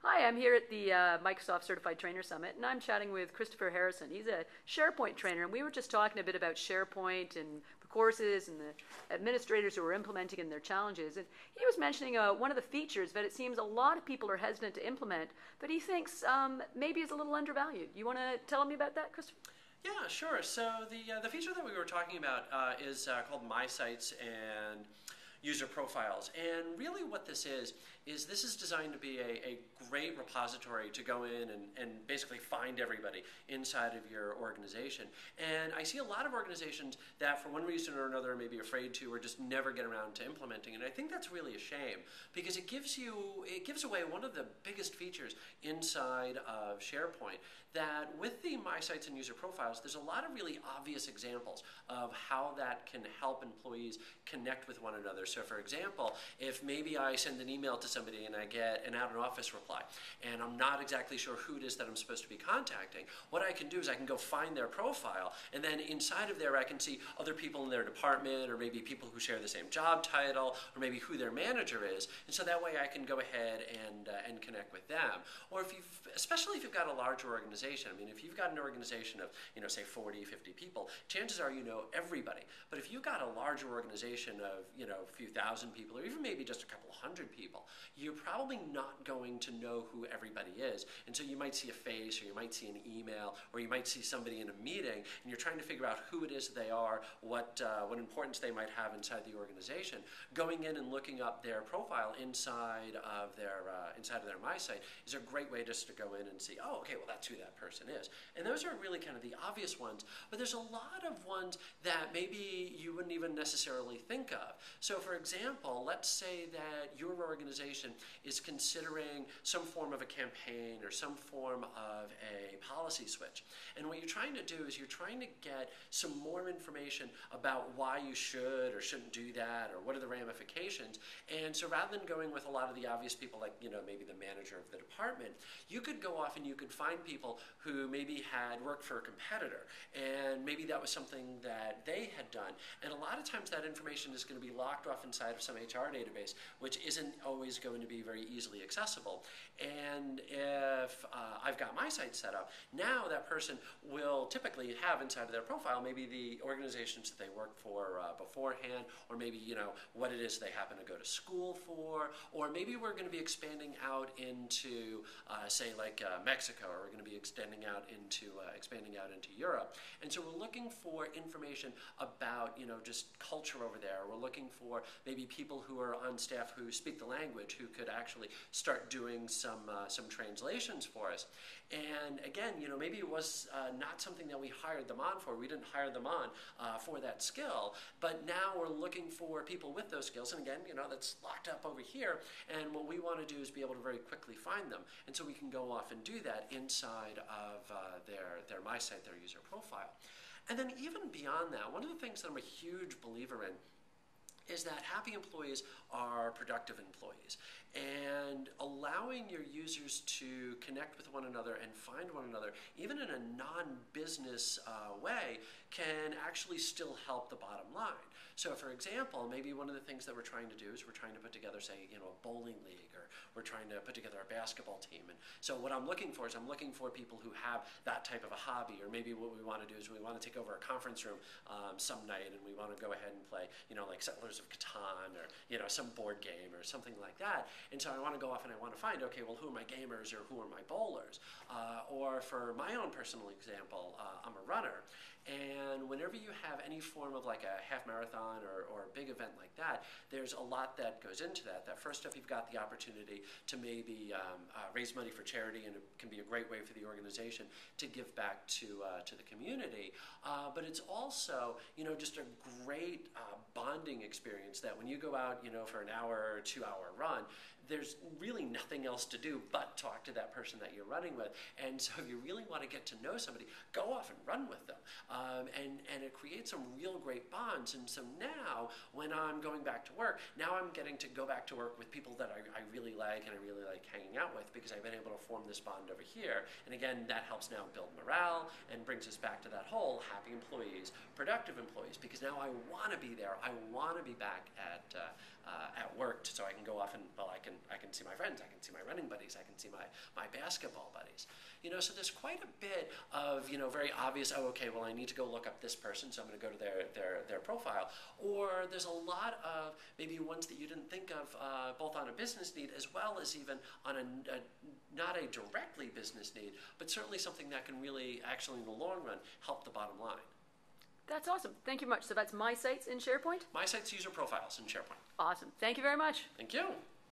Hi, I'm here at the Microsoft Certified Trainer Summit, and I'm chatting with Christopher Harrison. He's a SharePoint trainer, and we were just talking a bit about SharePoint and the courses and the administrators who are implementing and their challenges. And he was mentioning one of the features that it seems a lot of people are hesitant to implement, but he thinks maybe is a little undervalued. You want to tell me about that, Christopher? Yeah, sure. So the feature that we were talking about is called MySites and user profiles. And really what this is this is designed to be a great repository to go in and basically find everybody inside of your organization. And I see a lot of organizations that for one reason or another are maybe afraid to or just never get around to implementing. And I think that's really a shame because it gives away one of the biggest features inside of SharePoint, that with the MySites and user profiles, there's a lot of really obvious examples of how that can help employees connect with one another. So for example, if maybe I send an email to somebody and I get an out-of-office reply and I'm not exactly sure who it is that I'm supposed to be contacting, what I can do is I can go find their profile, and then inside of there I can see other people in their department, or maybe people who share the same job title, or maybe who their manager is, and so that way I can go ahead and connect with them. Or especially if you've got a larger organization. I mean, if you've got an organization of, say 40, 50 people, chances are you know everybody. But if you've got a larger organization of, a few thousand people, or even maybe just a couple hundred people, you're probably not going to know who everybody is. And so you might see a face, or you might see an email, or you might see somebody in a meeting, and you're trying to figure out who it is they are, what importance they might have inside the organization. Going in and looking up their profile inside of their MySite is a great way just to go in and see, oh, okay, well, that's who that person is. And those are really kind of the obvious ones, but there's a lot of ones that maybe you wouldn't even necessarily think of. So for example, let's say that your organization is considering some form of a campaign or some form of a policy switch. And what you're trying to do is you're trying to get some more information about why you should or shouldn't do that, or what are the ramifications. And so rather than going with a lot of the obvious people, like maybe the manager of the department, you could go off and you could find people who maybe had worked for a competitor, and maybe that was something that they had done. And a lot of times that information is going to be locked off inside of some HR database, which isn't always going to be very easily accessible. And if I've got my site set up, now that person will typically have inside of their profile maybe the organizations that they worked for beforehand, or maybe what it is they happen to go to school for, or maybe we're going to be expanding out into say like Mexico, or we're going to be expanding out into Europe. And so we're looking for information about just culture over there. We're looking for maybe people who are on staff who speak the language, who could actually start doing some translations for us. And again, maybe it was not something that we hired them on for. We didn't hire them on for that skill, but now we're looking for people with those skills. And again, that's locked up over here. And what we want to do is be able to very quickly find them. And so we can go off and do that inside of their MySite, their user profile. And then even beyond that, one of the things that I'm a huge believer in is that happy employees are productive employees. And allowing your users to connect with one another and find one another, even in a non-business way, can actually still help the bottom line. So for example, maybe one of the things that we're trying to do is we're trying to put together, say, a bowling league, or we're trying to put together a basketball team. And so what I'm looking for is I'm looking for people who have that type of a hobby, or maybe what we want to do is we want to take over a conference room some night, and we want to go ahead and play, like Settlers of Catan, or some board game or something like that. And so I want to go off and I want to find, okay, well, who are my gamers or who are my bowlers? Or for my own personal example, I'm a runner. And whenever you have any form of like a half marathon or a big event like that, there's a lot that goes into that. That first off, you've got the opportunity to maybe raise money for charity, and it can be a great way for the organization to give back to the community. But it's also, just a great bonding experience that when you go out, for an hour or 2-hour run, there's really nothing else to do but talk to that person that you're running with. And so if you really want to get to know somebody, go off and run with them. And it creates some real great bonds. And so now, when I'm going back to work, now I'm getting to go back to work with people that I really like and I really like hanging out with, because I've been able to form this bond over here. And again, that helps now build morale and brings us back to that whole happy employees, productive employees, because now I want to be there. I want to be back at work, so I can go off and, well, I can see my friends, I can see my running buddies, I can see my basketball buddies. So there's quite a bit of, very obvious, oh, okay, well, I need to go look up this person, so I'm going to go to their profile. Or there's a lot of maybe ones that you didn't think of, both on a business need as well as even on not a directly business need, but certainly something that can really, actually in the long run, help the bottom line. That's awesome. Thank you much. So that's MySites in SharePoint? MySites user profiles in SharePoint. Awesome. Thank you very much. Thank you.